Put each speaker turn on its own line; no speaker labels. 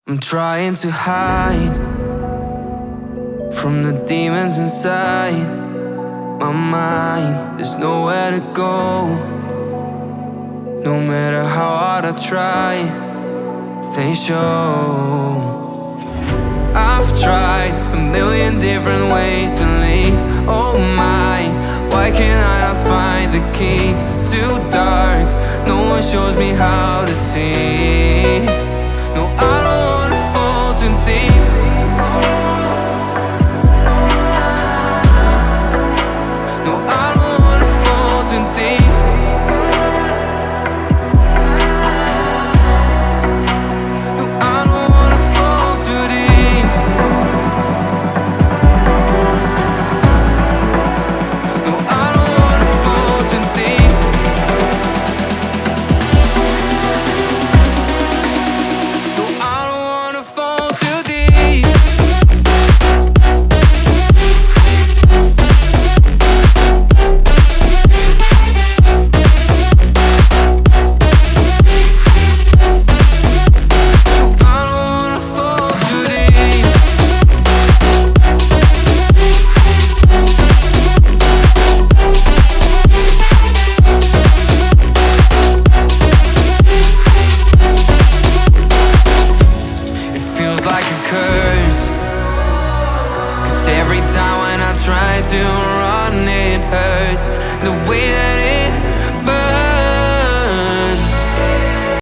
I'm trying to hide from the demons inside my mind. There's nowhere to go. No matter how hard I try, they show. I've tried a million different ways to leave. Oh my, why can't I not find the key? It's too dark, no one shows me how to see. No, I don't wanna fall too deep. No, I don't wanna fall too deep. No, I don't wanna fall too deep. No, I don't wanna fall too deep. No, I don't wanna fall too deep. Like a curse, 'cause every time when I try to run it hurts. The way that it